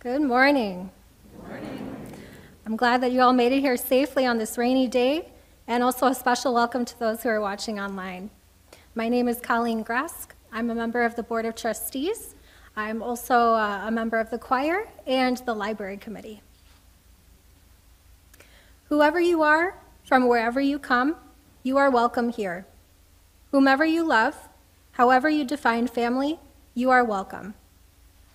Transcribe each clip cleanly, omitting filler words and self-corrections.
Good morning. Good morning. I'm glad that you all made it here safely on this rainy day, and also a special welcome to those who are watching online. My name is Colleen Gresk. I'm a member of the Board of Trustees. I'm also a member of the choir and the library committee. Whoever you are, from wherever you come, you are welcome here. Whomever you love, however you define family, you are welcome.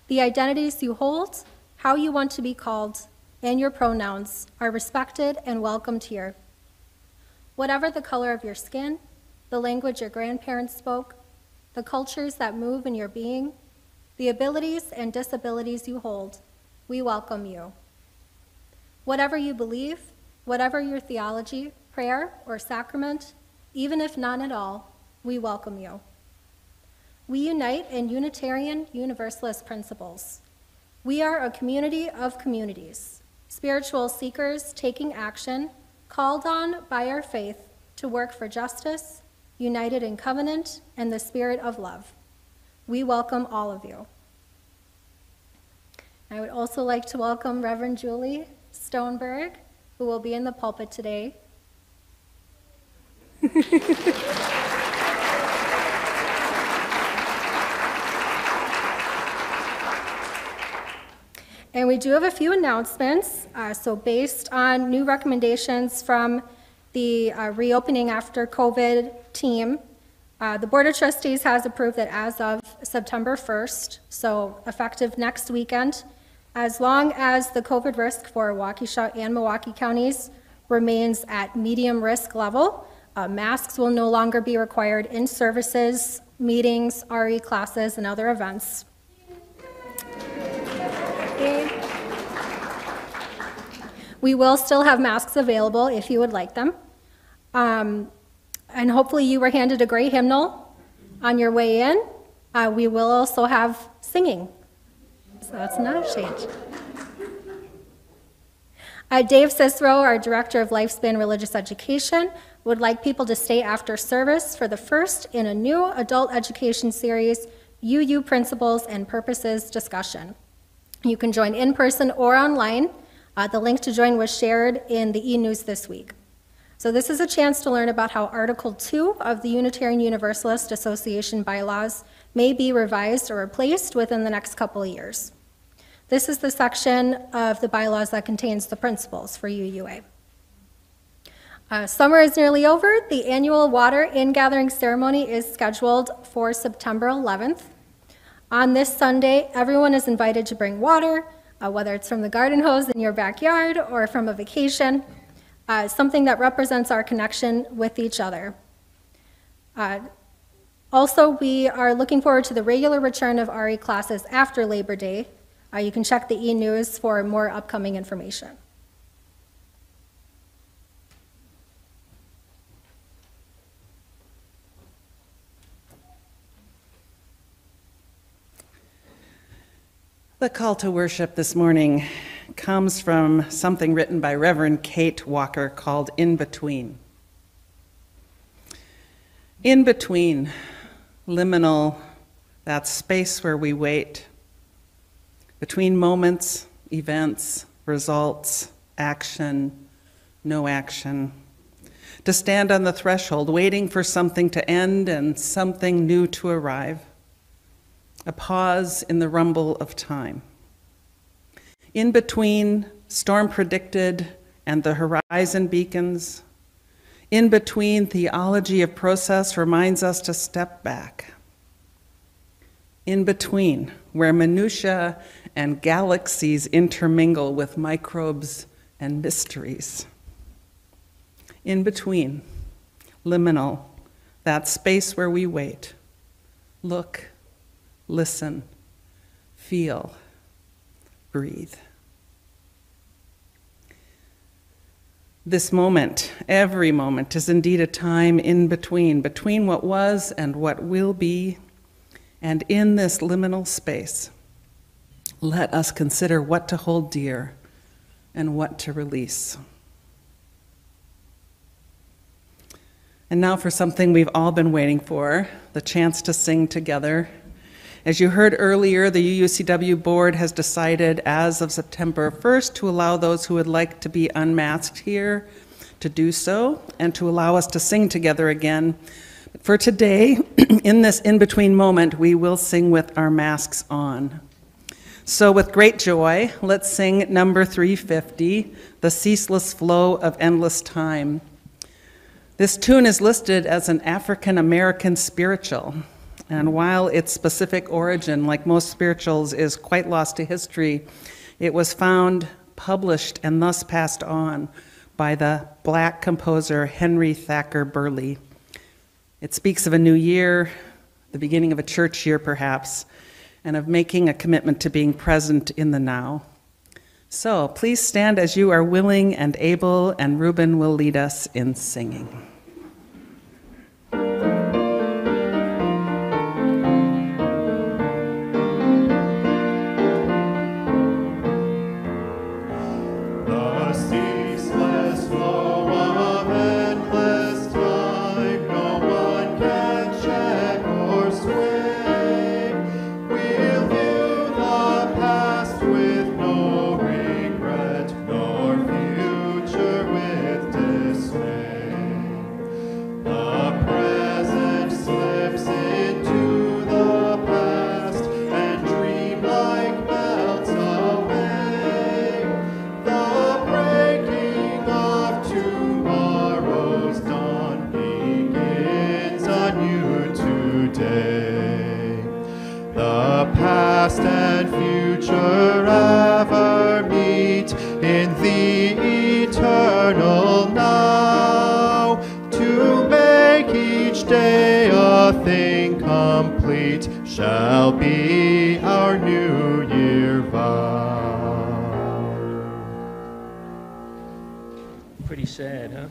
The identities you hold, how you want to be called, and your pronouns are respected and welcomed here. Whatever the color of your skin, the language your grandparents spoke, the cultures that move in your being, the abilities and disabilities you hold, we welcome you. Whatever you believe, whatever your theology, prayer, or sacrament, even if none at all, we welcome you. We unite in Unitarian Universalist principles. We are a community of communities, spiritual seekers taking action, called on by our faith to work for justice, united in covenant and the spirit of love. We welcome all of you. I would also like to welcome Reverend Julie Stoneberg, who will be in the pulpit today. And we do have a few announcements. So based on new recommendations from the reopening after COVID team, the Board of Trustees has approved that as of September 1st, so effective next weekend, as long as the COVID risk for Waukesha and Milwaukee counties remains at medium risk level, masks will no longer be required in services, meetings, RE classes, and other events. We will still have masks available if you would like them. And hopefully you were handed a great hymnal on your way in. We will also have singing, so that's not a change. Dave Cicero, our Director of Lifespan Religious Education, would like people to stay after service for the first in a new adult education series, UU Principles and Purposes discussion. You can join in person or online. The link to join was shared in the e-news this week. So this is a chance to learn about how Article 2 of the Unitarian Universalist Association bylaws may be revised or replaced within the next couple of years. This is the section of the bylaws that contains the principles for UUA. Summer is nearly over. The annual water ingathering ceremony is scheduled for September 11th. On this Sunday, everyone is invited to bring water, whether it's from the garden hose in your backyard or from a vacation, something that represents our connection with each other. Also, we are looking forward to the regular return of RE classes after Labor Day. You can check the e-news for more upcoming information. The call to worship this morning comes from something written by Reverend Kate Walker called In Between. In between, liminal, that space where we wait, between moments, events, results, action, no action, to stand on the threshold, waiting for something to end and something new to arrive. A pause in the rumble of time. In between, storm predicted and the horizon beacons. In between, theology of process reminds us to step back. In between, where minutiae and galaxies intermingle with microbes and mysteries. In between, liminal, that space where we wait, look, listen, feel, breathe. This moment, every moment, is indeed a time in between what was and what will be. And in this liminal space, let us consider what to hold dear and what to release. And now for something we've all been waiting for, the chance to sing together. As you heard earlier, the UUCW board has decided as of September 1st to allow those who would like to be unmasked here to do so and to allow us to sing together again. For today, in this in-between moment, we will sing with our masks on. So with great joy, let's sing number 350, The Ceaseless Flow of Endless Time. This tune is listed as an African-American spiritual, and while its specific origin, like most spirituals, is quite lost to history, it was found, published, and thus passed on by the Black composer Henry Thacker Burleigh. It speaks of a new year, the beginning of a church year perhaps, and of making a commitment to being present in the now. So please stand as you are willing and able, and Ruben will lead us in singing. Shall be our New Year vow. Pretty sad, huh?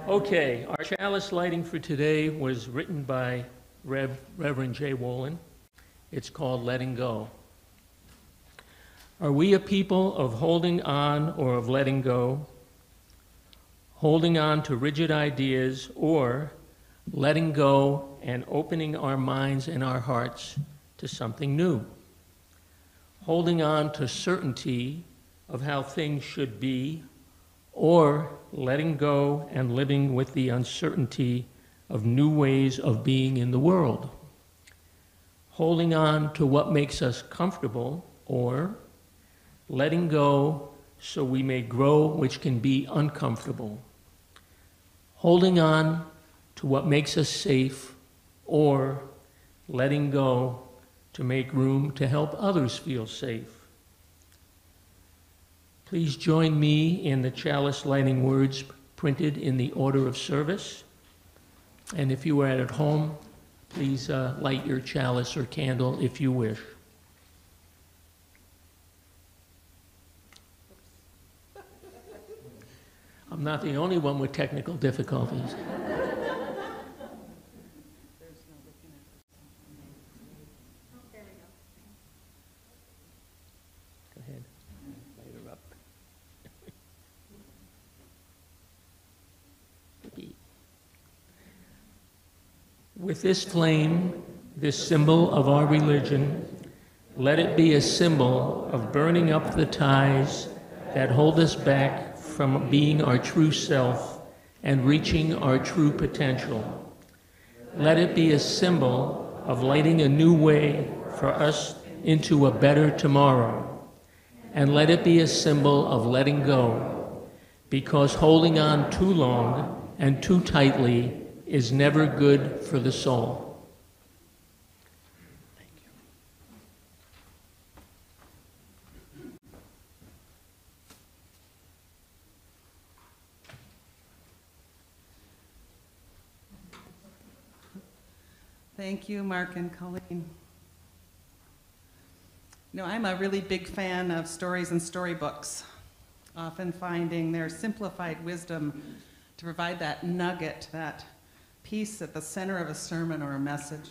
Okay, our chalice lighting for today was written by Reverend Jay Wolin. It's called Letting Go. Are we a people of holding on or of letting go? Holding on to rigid ideas or letting go and opening our minds and our hearts to something new. Holding on to certainty of how things should be, or letting go and living with the uncertainty of new ways of being in the world. Holding on to what makes us comfortable, or letting go so we may grow, which can be uncomfortable. Holding on to what makes us safe, or letting go to make room to help others feel safe. Please join me in the chalice lighting words printed in the order of service. And if you are at home, please light your chalice or candle if you wish. I'm not the only one with technical difficulties. With this flame, this symbol of our religion, let it be a symbol of burning up the ties that hold us back from being our true self and reaching our true potential. Let it be a symbol of lighting a new way for us into a better tomorrow. And let it be a symbol of letting go, because holding on too long and too tightly is never good for the soul. Thank you. Thank you, Mark and Colleen. You know, I'm a really big fan of stories and storybooks, often finding their simplified wisdom to provide that nugget, that piece at the center of a sermon or a message.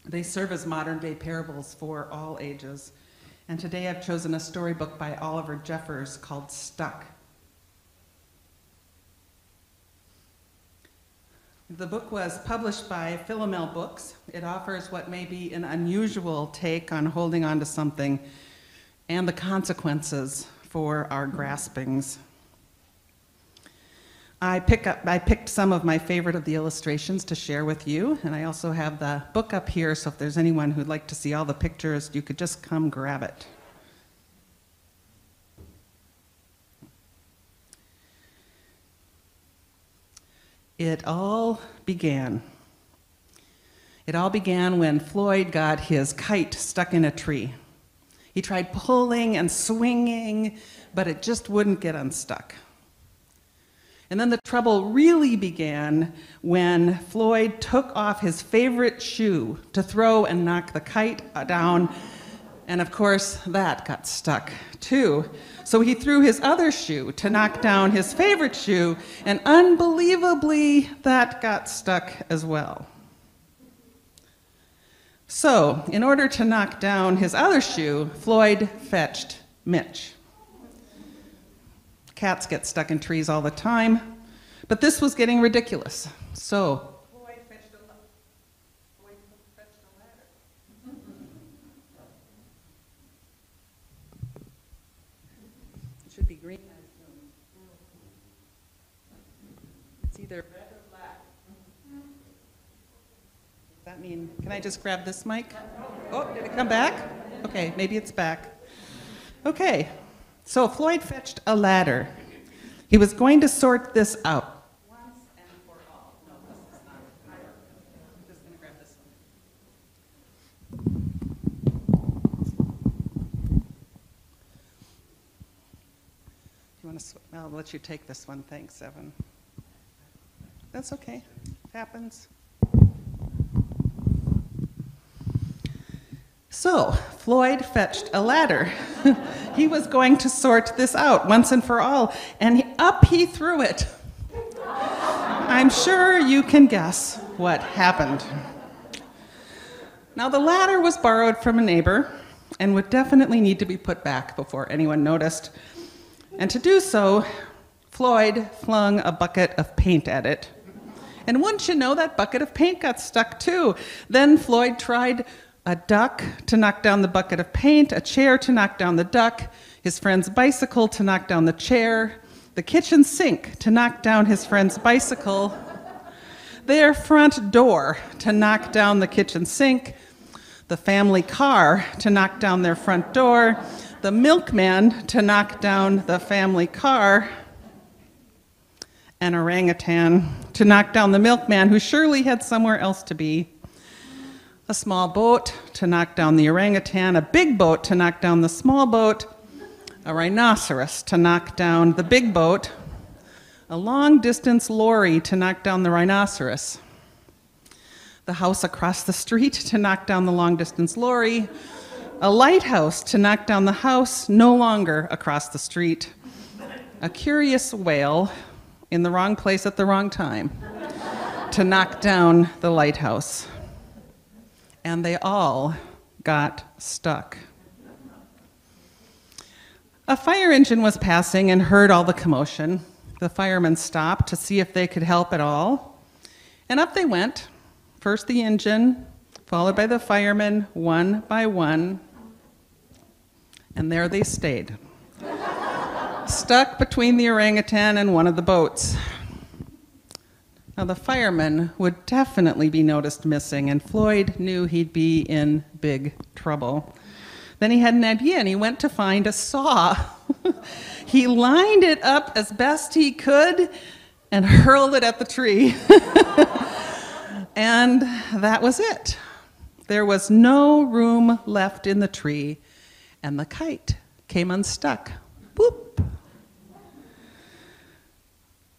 They serve as modern-day parables for all ages. And today I've chosen a storybook by Oliver Jeffers called Stuck. The book was published by Philomel Books. It offers what may be an unusual take on holding on to something and the consequences for our graspings. I picked some of my favorite of the illustrations to share with you, and I also have the book up here, so if there's anyone who'd like to see all the pictures, you could just come grab it. It all began when Floyd got his kite stuck in a tree. He tried pulling and swinging, but it just wouldn't get unstuck. And then the trouble really began when Floyd took off his favorite shoe to throw and knock the kite down, and of course that got stuck too. So he threw his other shoe to knock down his favorite shoe, and unbelievably that got stuck as well. So in order to knock down his other shoe, Floyd fetched Mitch. Cats get stuck in trees all the time, but this was getting ridiculous. So Floyd fetched a ladder. It should be green. It's either red or black. Does that mean, can I just grab this mic? Oh, did it come back? Okay, maybe it's back. Okay. So Floyd fetched a ladder. He was going to sort this out once and for all. No, this is not. I'm just going to grab this one. Do you want to? I'll let you take this one. Thanks, Evan. That's okay. It happens. So, Floyd fetched a ladder. He was going to sort this out once and for all, and up he threw it. I'm sure you can guess what happened. Now, the ladder was borrowed from a neighbor and would definitely need to be put back before anyone noticed. And to do so, Floyd flung a bucket of paint at it. And wouldn't you know, that bucket of paint got stuck too. Then Floyd tried a duck to knock down the bucket of paint, a chair to knock down the duck, his friend's bicycle to knock down the chair, the kitchen sink to knock down his friend's bicycle, their front door to knock down the kitchen sink, the family car to knock down their front door, the milkman to knock down the family car, an orangutan to knock down the milkman who surely had somewhere else to be, a small boat to knock down the orangutan, a big boat to knock down the small boat, a rhinoceros to knock down the big boat, a long-distance lorry to knock down the rhinoceros, the house across the street to knock down the long-distance lorry, a lighthouse to knock down the house no longer across the street, a curious whale in the wrong place at the wrong time to knock down the lighthouse. And they all got stuck. A fire engine was passing and heard all the commotion. The firemen stopped to see if they could help at all. And up they went, first the engine, followed by the firemen, one by one. And there they stayed, stuck between the orangutan and one of the boats. Now, the fireman would definitely be noticed missing, and Floyd knew he'd be in big trouble. Then he had an idea, and he went to find a saw. He lined it up as best he could and hurled it at the tree. And that was it. There was no room left in the tree, and the kite came unstuck. Boop.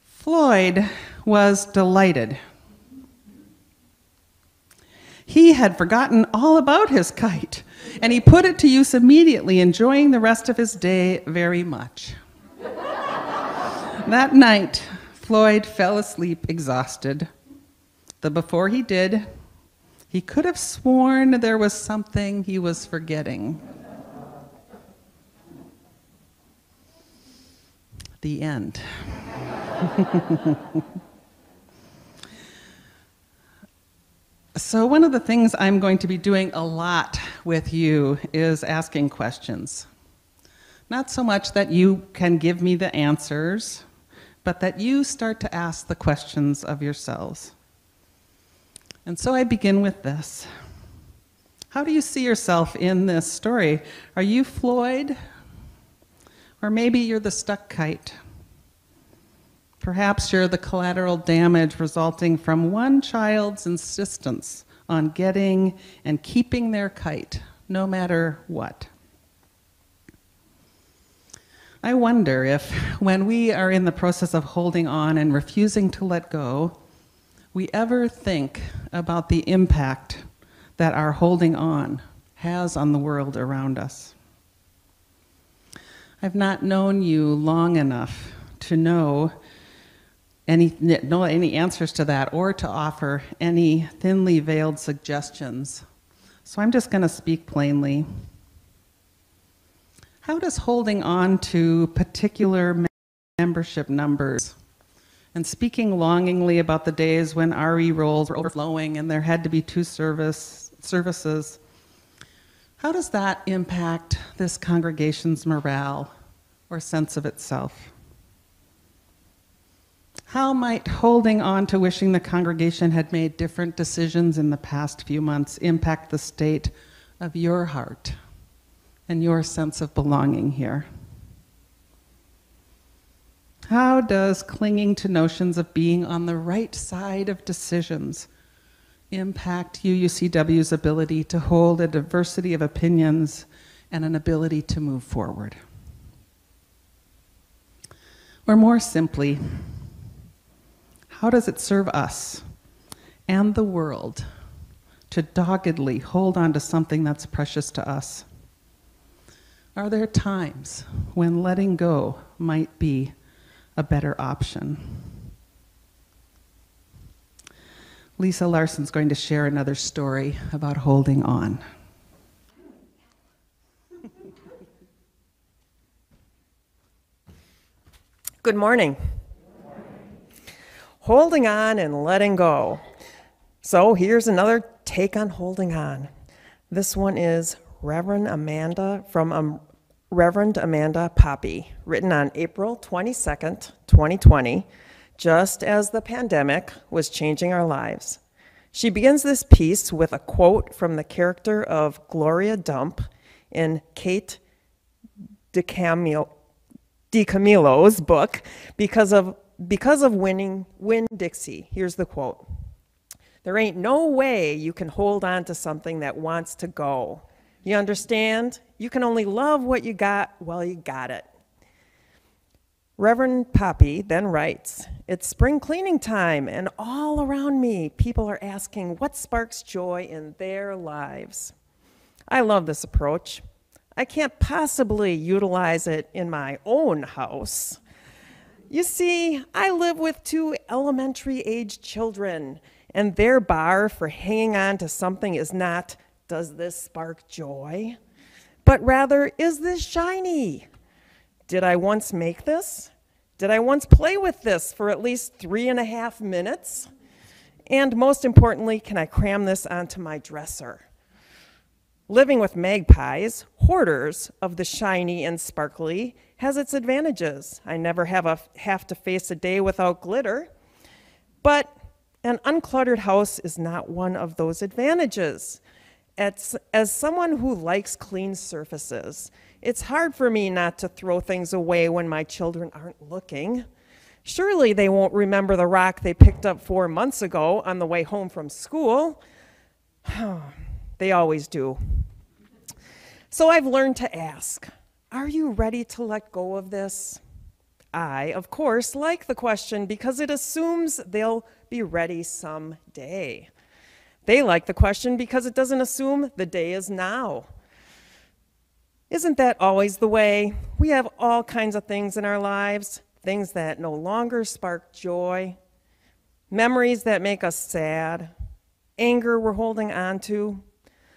Floyd was delighted. He had forgotten all about his kite, and he put it to use immediately, enjoying the rest of his day very much. That night, Floyd fell asleep exhausted. But before he did, he could have sworn there was something he was forgetting. The end. So one of the things I'm going to be doing a lot with you is asking questions. Not so much that you can give me the answers, but that you start to ask the questions of yourselves. And so I begin with this. How do you see yourself in this story? Are you Floyd? Or maybe you're the stuck kite. Perhaps you're the collateral damage resulting from one child's insistence on getting and keeping their kite, no matter what. I wonder if, when we are in the process of holding on and refusing to let go, we ever think about the impact that our holding on has on the world around us. I've not known you long enough to know any answers to that or to offer any thinly veiled suggestions. So I'm just going to speak plainly. How does holding on to particular membership numbers and speaking longingly about the days when RE rolls were overflowing and there had to be two services, how does that impact this congregation's morale or sense of itself? How might holding on to wishing the congregation had made different decisions in the past few months impact the state of your heart and your sense of belonging here? How does clinging to notions of being on the right side of decisions impact UUCW's ability to hold a diversity of opinions and an ability to move forward? Or more simply, how does it serve us and the world to doggedly hold on to something that's precious to us? Are there times when letting go might be a better option? Lisa Larson's going to share another story about holding on. Good morning. Holding on and letting go. So here's another take on holding on. This one is Reverend Amanda Poppy, written on April 22nd, 2020, just as the pandemic was changing our lives. She begins this piece with a quote from the character of Gloria Dump in Kate DiCamilo's book, Because of Winn-Dixie. Here's the quote. There ain't no way you can hold on to something that wants to go. You understand? You can only love what you got while you got it. Reverend Poppy then writes, it's spring cleaning time, and all around me, people are asking what sparks joy in their lives. I love this approach. I can't possibly utilize it in my own house. You see, I live with 2 elementary-age children, and their bar for hanging on to something is not, does this spark joy? But rather, is this shiny? Did I once make this? Did I once play with this for at least 3.5 minutes? And most importantly, can I cram this onto my dresser? Living with magpies, hoarders of the shiny and sparkly, has its advantages. I never have to face a day without glitter. But an uncluttered house is not one of those advantages. As someone who likes clean surfaces, it's hard for me not to throw things away when my children aren't looking. Surely they won't remember the rock they picked up 4 months ago on the way home from school. They always do. So I've learned to ask, are you ready to let go of this? I, of course, like the question because it assumes they'll be ready someday. They like the question because it doesn't assume the day is now. Isn't that always the way? We have all kinds of things in our lives, things that no longer spark joy, memories that make us sad, anger we're holding on to.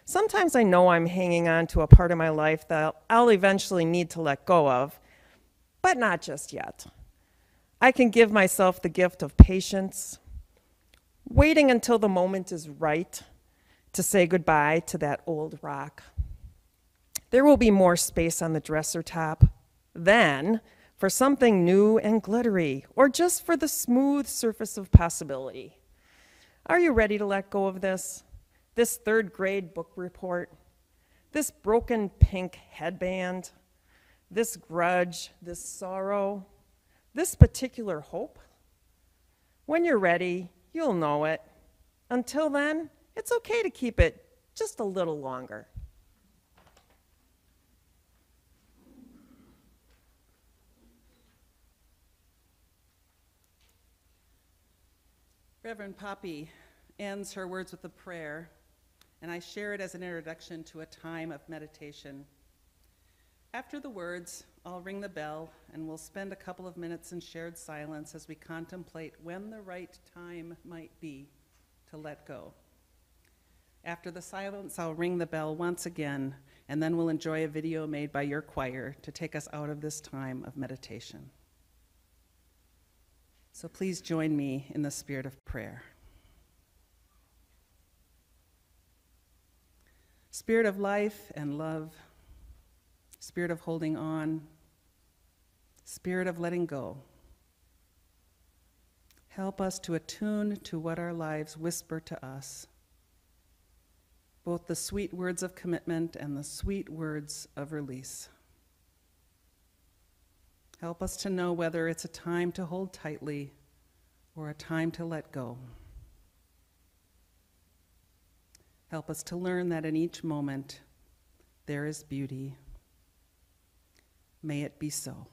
Sometimes I know I'm hanging on to a part of my life that I'll eventually need to let go of, but not just yet. I can give myself the gift of patience, waiting until the moment is right to say goodbye to that old rock. There will be more space on the dresser top then for something new and glittery, or just for the smooth surface of possibility. Are you ready to let go of this? This third grade book report? This broken pink headband? This grudge? This sorrow? This particular hope? When you're ready, you'll know it. Until then, it's okay to keep it just a little longer. Reverend Poppy ends her words with a prayer, and I share it as an introduction to a time of meditation. After the words, I'll ring the bell, and we'll spend a couple of minutes in shared silence as we contemplate when the right time might be to let go. After the silence, I'll ring the bell once again, and then we'll enjoy a video made by your choir to take us out of this time of meditation. So please join me in the spirit of prayer. Spirit of life and love, spirit of holding on, spirit of letting go. Help us to attune to what our lives whisper to us, both the sweet words of commitment and the sweet words of release. Help us to know whether it's a time to hold tightly or a time to let go. Help us to learn that in each moment there is beauty. May it be so.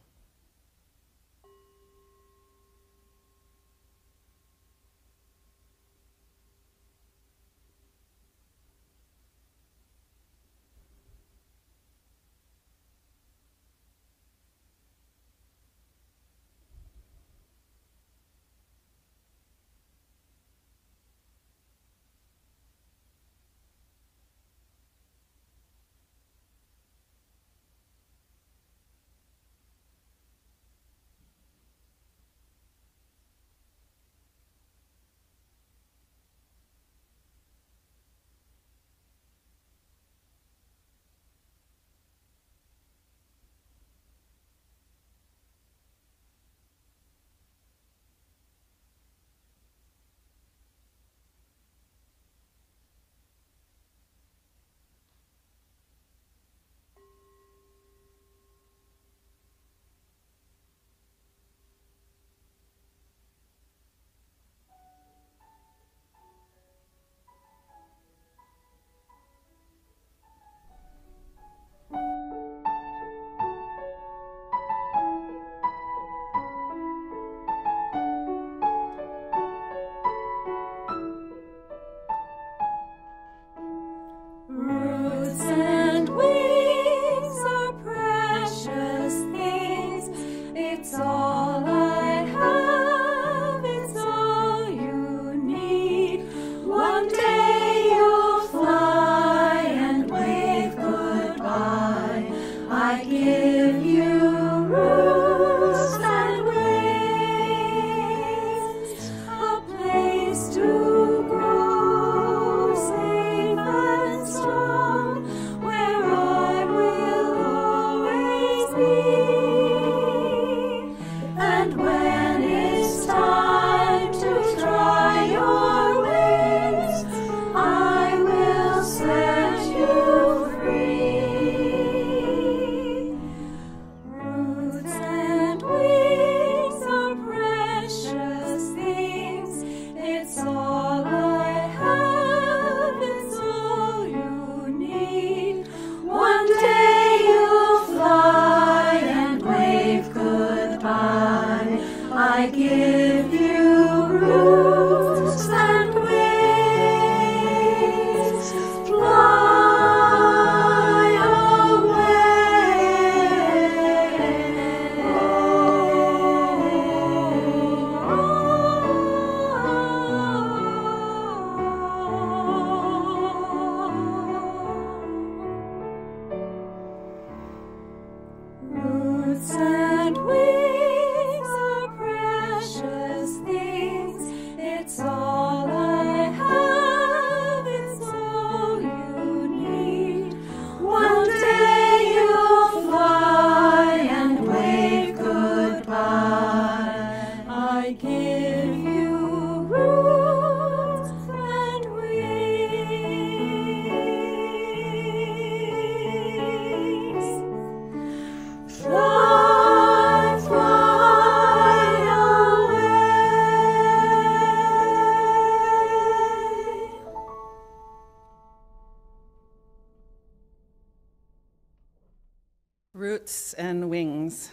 roots and wings,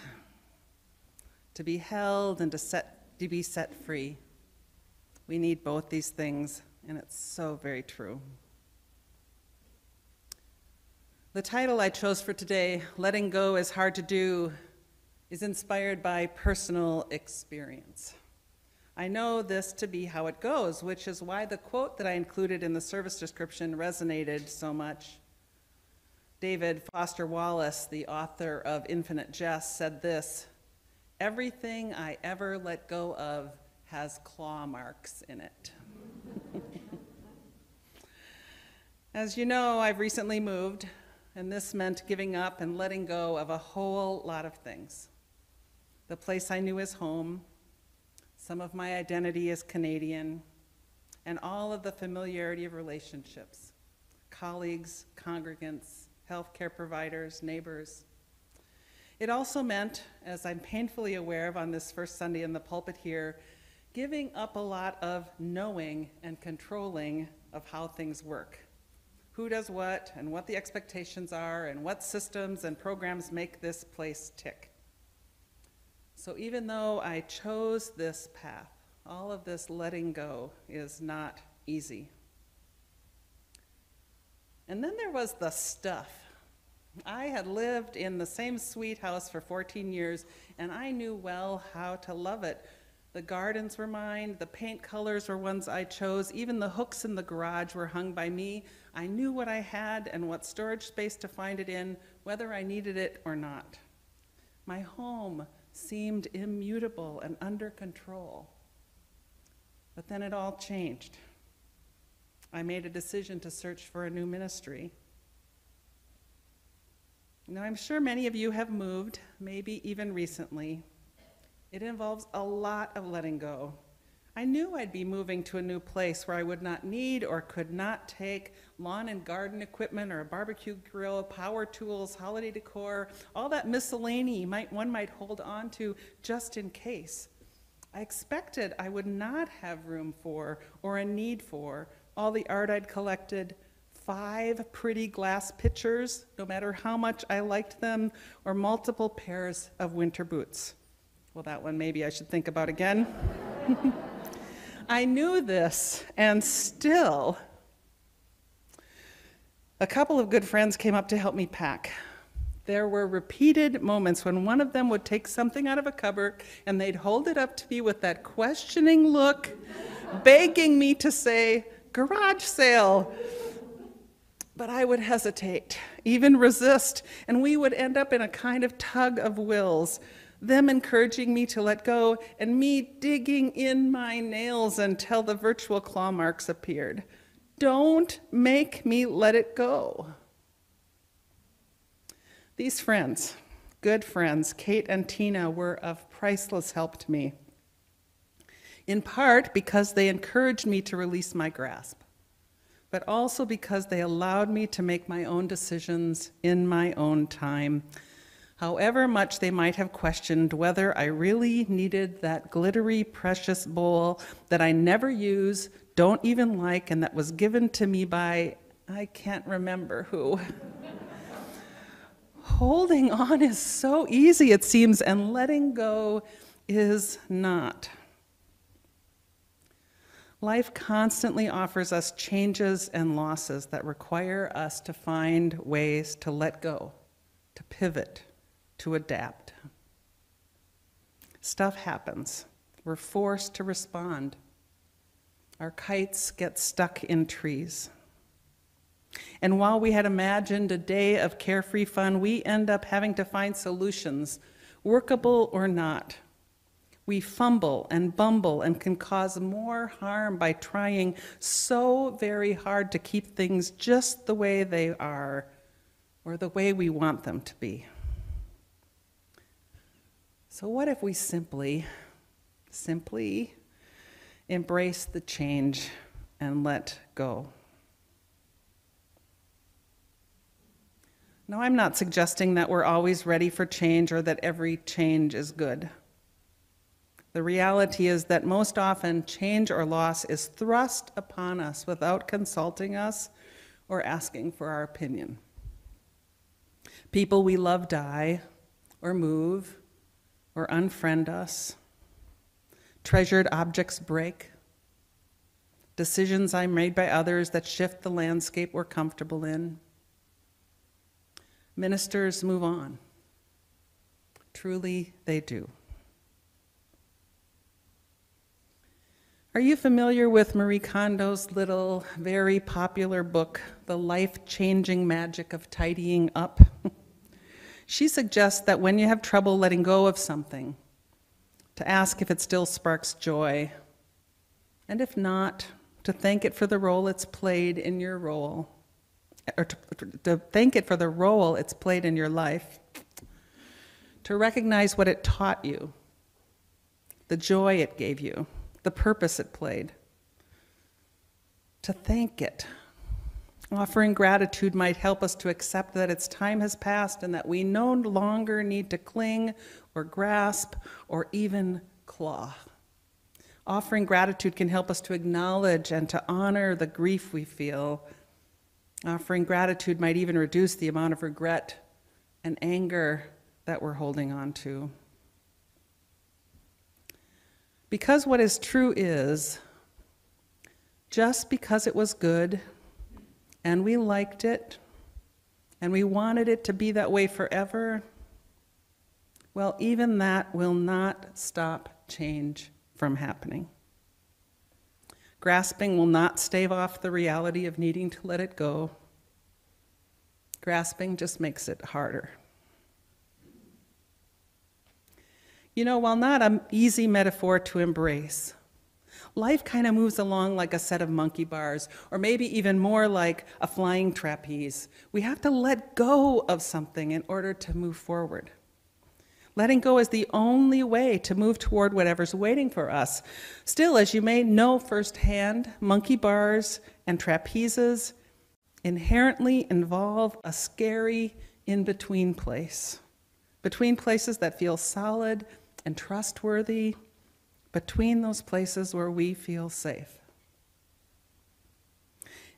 to be held and to be set free. We need both these things, and it's so very true. The title I chose for today, Letting Go is Hard to Do, is inspired by personal experience. I know this to be how it goes, which is why the quote that I included in the service description resonated so much. David Foster Wallace, the author of Infinite Jest, said this: "Everything I ever let go of has claw marks in it." As you know, I've recently moved, and this meant giving up and letting go of a whole lot of things. The place I knew as home, some of my identity as Canadian, and all of the familiarity of relationships, colleagues, congregants, healthcare providers, neighbors. It also meant, as I'm painfully aware of on this first Sunday in the pulpit here, giving up a lot of knowing and controlling of how things work. Who does what, and what the expectations are, and what systems and programs make this place tick. So even though I chose this path, all of this letting go is not easy. And then there was the stuff. I had lived in the same sweet house for 14 years, and I knew well how to love it. The gardens were mine, the paint colors were ones I chose, even the hooks in the garage were hung by me. I knew what I had and what storage space to find it in, whether I needed it or not. My home seemed immutable and under control. But then it all changed. I made a decision to search for a new ministry. Now, I'm sure many of you have moved, maybe even recently. It involves a lot of letting go. I knew I'd be moving to a new place where I would not need or could not take lawn and garden equipment or a barbecue grill, power tools, holiday decor, all that miscellany one might hold on to just in case. I expected I would not have room for or a need for all the art I'd collected, 5 pretty glass pitchers, no matter how much I liked them, or multiple pairs of winter boots. Well, that one maybe I should think about again. I knew this, and still, a couple of good friends came up to help me pack. There were repeated moments when one of them would take something out of a cupboard and they'd hold it up to me with that questioning look, begging me to say, "Garage sale." But I would hesitate, even resist, and we would end up in a kind of tug of wills, them encouraging me to let go and me digging in my nails until the virtual claw marks appeared. Don't make me let it go. These friends, good friends, Kate and Tina, were of priceless help to me, in part because they encouraged me to release my grasp, but also because they allowed me to make my own decisions in my own time, however much they might have questioned whether I really needed that glittery, precious bowl that I never use, don't even like, and that was given to me by, I can't remember who. Holding on is so easy, it seems, and letting go is not. Life constantly offers us changes and losses that require us to find ways to let go, to pivot, to adapt. Stuff happens. We're forced to respond. Our kites get stuck in trees. And while we had imagined a day of carefree fun, we end up having to find solutions, workable or not. We fumble and bumble and can cause more harm by trying so very hard to keep things just the way they are or the way we want them to be. So what if we simply embrace the change and let go? Now, I'm not suggesting that we're always ready for change or that every change is good. The reality is that most often change or loss is thrust upon us without consulting us or asking for our opinion. People we love die, or move, or unfriend us. Treasured objects break. Decisions I made by others that shift the landscape we're comfortable in. Ministers move on. Truly, they do. Are you familiar with Marie Kondo's little, very popular book, The Life-Changing Magic of Tidying Up? She suggests that when you have trouble letting go of something, to ask if it still sparks joy, and if not, to thank it for the role it's played in your role, or to thank it for the role it's played in your life, to recognize what it taught you, the joy it gave you, the purpose it played, to thank it. Offering gratitude might help us to accept that its time has passed and that we no longer need to cling or grasp or even claw. Offering gratitude can help us to acknowledge and to honor the grief we feel. Offering gratitude might even reduce the amount of regret and anger that we're holding on to. Because what is true is, just because it was good, and we liked it, and we wanted it to be that way forever, well, even that will not stop change from happening. Grasping will not stave off the reality of needing to let it go. Grasping just makes it harder. You know, while not an easy metaphor to embrace, life kind of moves along like a set of monkey bars, or maybe even more like a flying trapeze. We have to let go of something in order to move forward. Letting go is the only way to move toward whatever's waiting for us. Still, as you may know firsthand, monkey bars and trapezes inherently involve a scary in-between place. Between places that feel solid and trustworthy, between those places where we feel safe.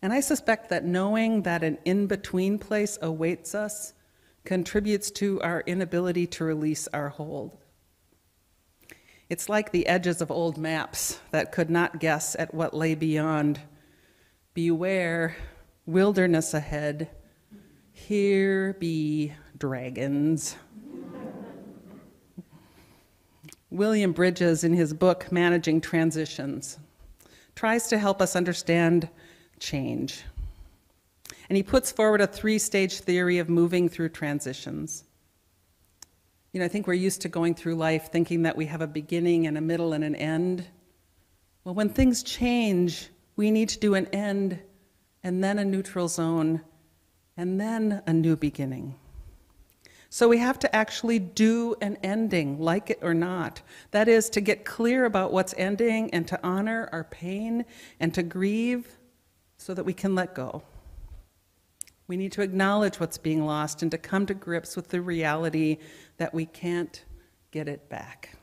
And I suspect that knowing that an in-between place awaits us contributes to our inability to release our hold. It's like the edges of old maps that could not guess at what lay beyond. Beware, wilderness ahead, here be dragons. William Bridges, in his book, Managing Transitions, tries to help us understand change. And he puts forward a three-stage theory of moving through transitions. You know, I think we're used to going through life thinking that we have a beginning and a middle and an end. Well, when things change, we need to do an end and then a neutral zone and then a new beginning. So we have to actually do an ending, like it or not. That is, to get clear about what's ending and to honor our pain and to grieve so that we can let go. We need to acknowledge what's being lost and to come to grips with the reality that we can't get it back.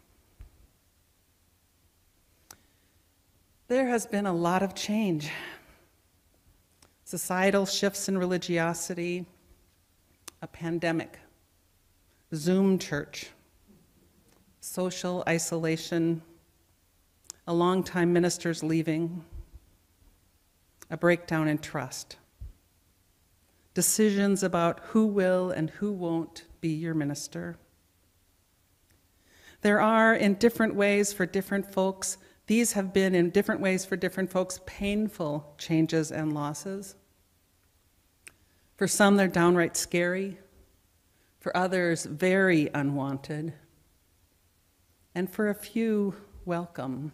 There has been a lot of change. Societal shifts in religiosity, a pandemic, Zoom church, social isolation, a longtime minister's leaving, a breakdown in trust, decisions about who will and who won't be your minister. There are, in different ways for different folks, these have been, in different ways for different folks, painful changes and losses. For some, they're downright scary. For others, very unwanted. And for a few, welcome.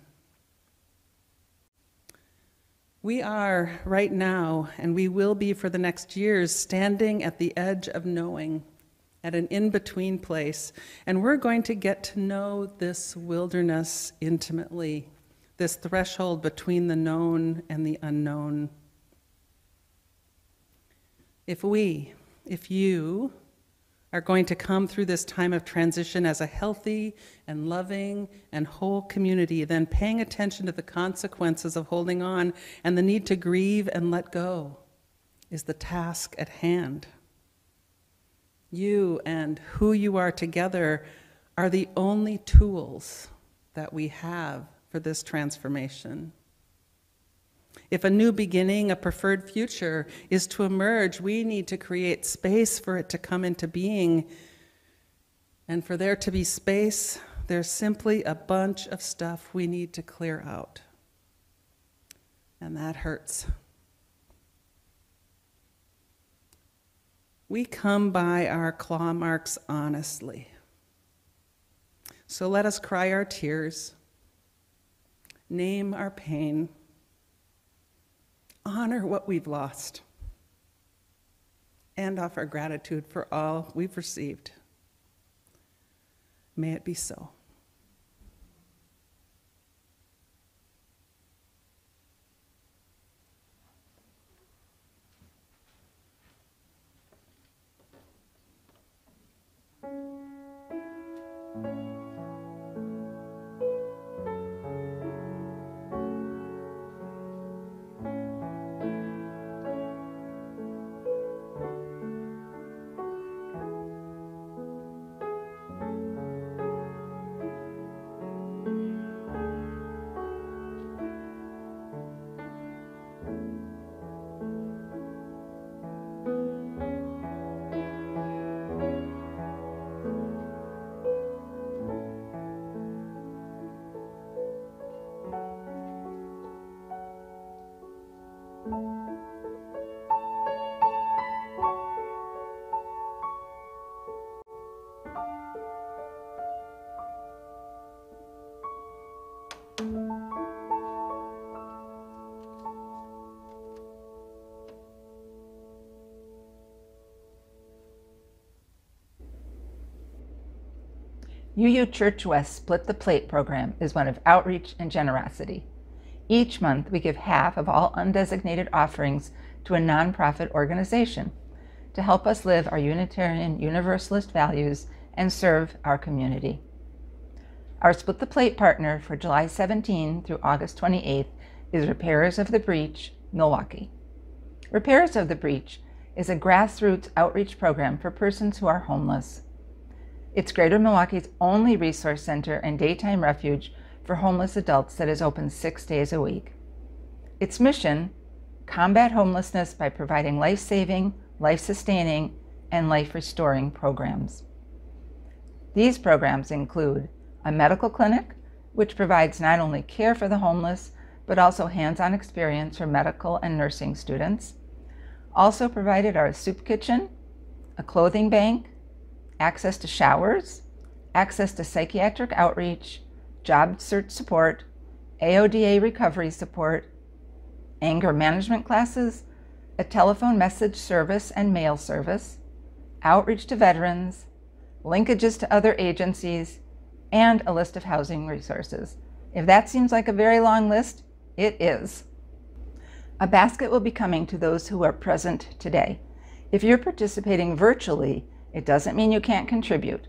We are right now, and we will be for the next years, standing at the edge of knowing, at an in-between place. And we're going to get to know this wilderness intimately, this threshold between the known and the unknown. If you are going to come through this time of transition as a healthy and loving and whole community, then paying attention to the consequences of holding on and the need to grieve and let go is the task at hand. You and who you are together are the only tools that we have for this transformation. If a new beginning, a preferred future is to emerge, we need to create space for it to come into being. And for there to be space, there's simply a bunch of stuff we need to clear out. And that hurts. We come by our claw marks honestly. So let us cry our tears, name our pain, honor what we've lost, and offer gratitude for all we've received. May it be so. UU Church West Split the Plate program is one of outreach and generosity. Each month, we give half of all undesignated offerings to a nonprofit organization to help us live our Unitarian Universalist values and serve our community. Our Split the Plate partner for July 17 through August 28th is Repairers of the Breach, Milwaukee. Repairers of the Breach is a grassroots outreach program for persons who are homeless. It's Greater Milwaukee's only resource center and daytime refuge for homeless adults that is open 6 days a week. Its mission: combat homelessness by providing life-saving, life-sustaining, and life-restoring programs. These programs include a medical clinic, which provides not only care for the homeless, but also hands-on experience for medical and nursing students. Also provided are a soup kitchen, a clothing bank, access to showers, access to psychiatric outreach, job search support, AODA recovery support, anger management classes, a telephone message service and mail service, outreach to veterans, linkages to other agencies, and a list of housing resources. If that seems like a very long list, it is. A basket will be coming to those who are present today. If you're participating virtually, it doesn't mean you can't contribute.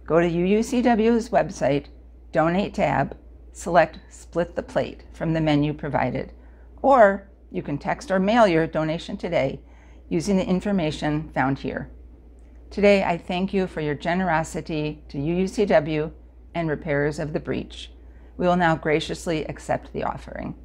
Go to UUCW's website, Donate tab, select Split the Plate from the menu provided, or you can text or mail your donation today using the information found here. Today, I thank you for your generosity to UUCW and Repairers of the Breach. We will now graciously accept the offering.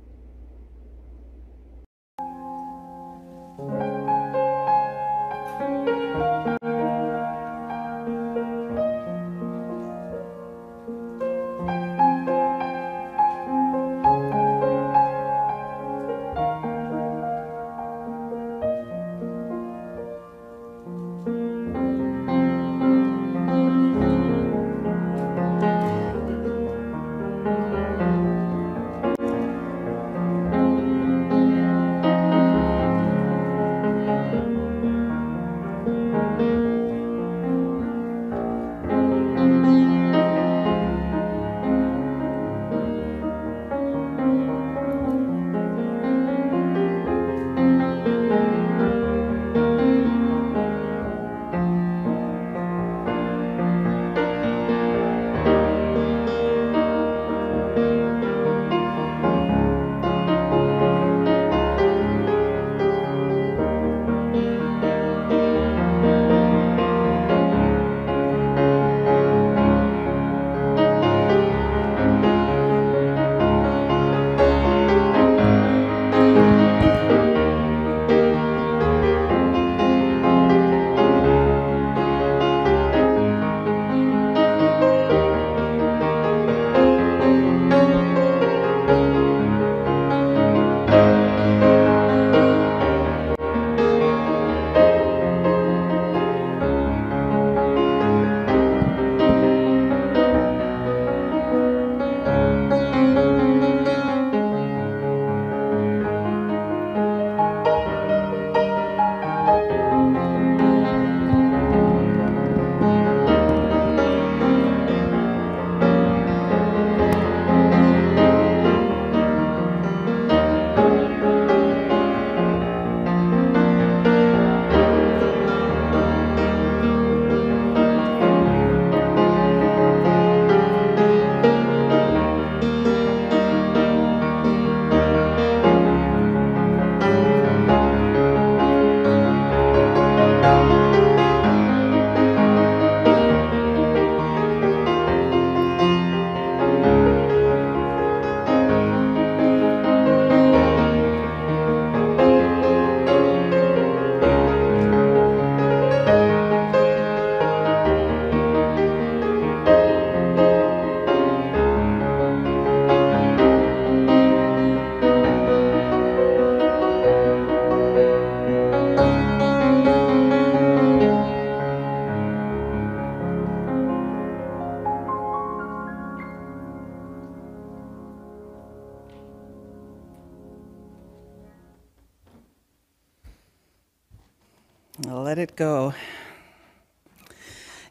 Let it go.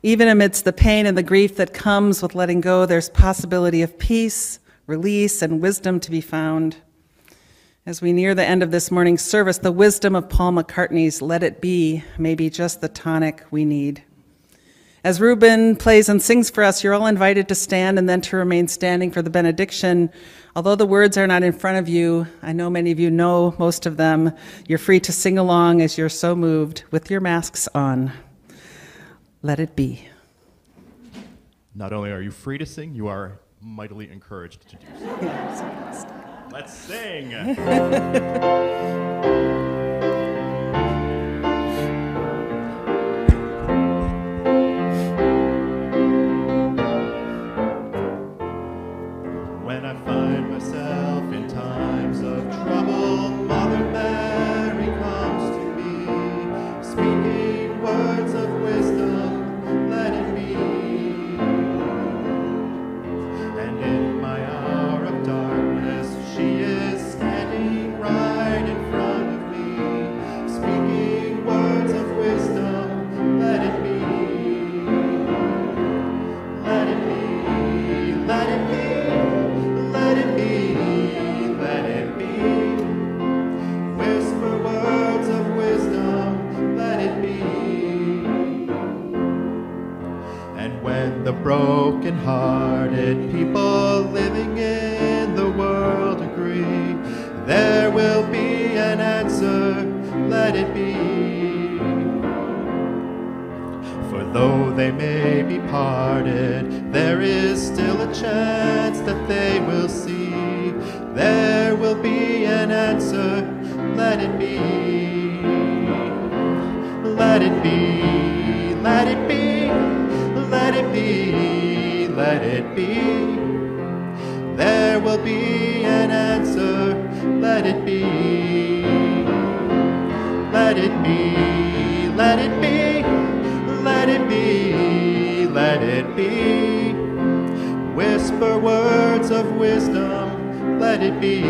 Even amidst the pain and the grief that comes with letting go, there's possibility of peace, release, and wisdom to be found. As we near the end of this morning's service, the wisdom of Paul McCartney's Let It Be may be just the tonic we need. As Ruben plays and sings for us, you're all invited to stand and then to remain standing for the benediction. Although the words are not in front of you, I know many of you know most of them. You're free to sing along as you're so moved with your masks on. Let it be. Not only are you free to sing, you are mightily encouraged to do so. Let's sing. When I find myself in times of trouble, Mother Mary comes to me, speaking words of wisdom, let it be. And in my hour of darkness, she is standing right in front of me, speaking words of wisdom, let it be. Let it be, let it be. Let it be, let it be. Whisper words of wisdom, let it be. And when the broken-hearted people living in the world agree, there will be an answer, let it be. For though they may be parted, there is still a chance that they will see. There will be an answer, let it be. Let it be, let it be, let it be, let it be. There will be an answer, let it be. Let it be, let it be. Let it be, let it be. Whisper words of wisdom, let it be.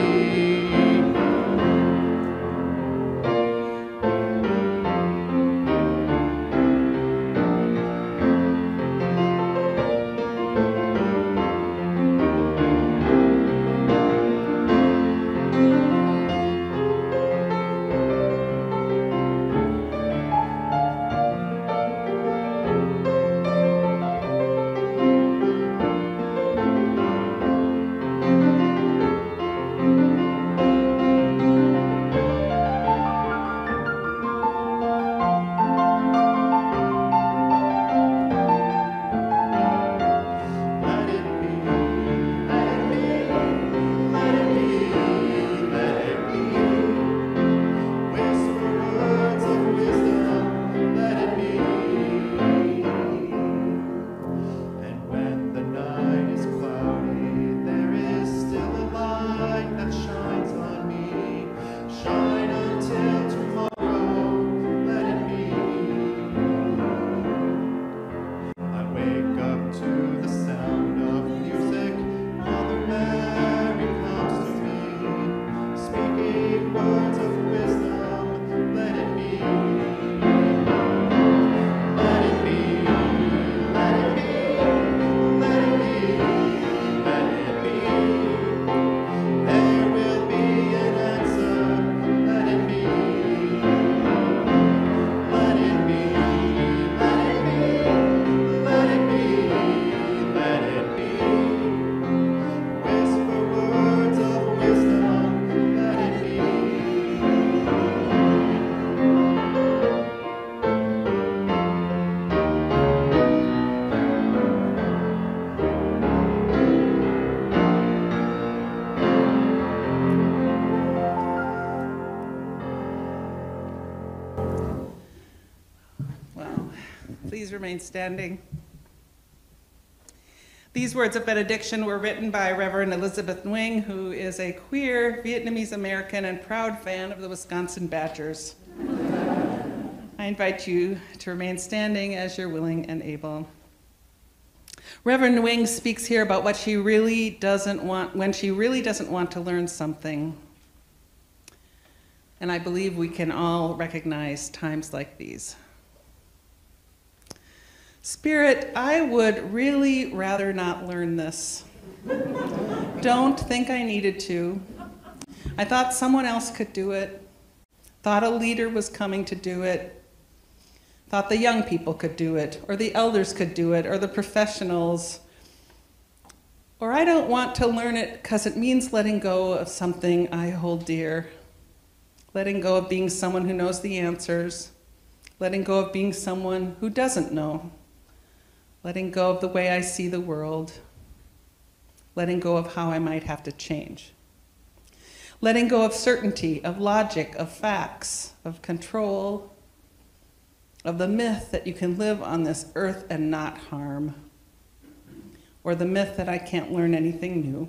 Please remain standing. These words of benediction were written by Reverend Elizabeth Nguyen, who is a queer Vietnamese American and proud fan of the Wisconsin Badgers. I invite you to remain standing as you're willing and able. Reverend Nguyen speaks here about what she really doesn't want, when she really doesn't want to learn something. And I believe we can all recognize times like these. Spirit, I would really rather not learn this. Don't think I needed to. I thought someone else could do it. Thought a leader was coming to do it. Thought the young people could do it, or the elders could do it, or the professionals. Or I don't want to learn it because it means letting go of something I hold dear. Letting go of being someone who knows the answers. Letting go of being someone who doesn't know. Letting go of the way I see the world. Letting go of how I might have to change. Letting go of certainty, of logic, of facts, of control, of the myth that you can live on this earth and not harm, or the myth that I can't learn anything new.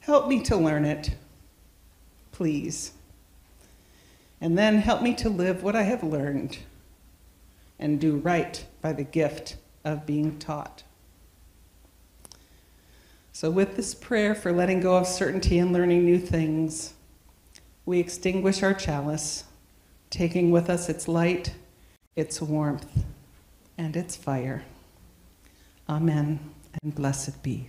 Help me to learn it, please. And then help me to live what I have learned and do right by the gift of being taught. So with this prayer for letting go of certainty and learning new things, we extinguish our chalice, taking with us its light, its warmth, and its fire. Amen, and blessed be.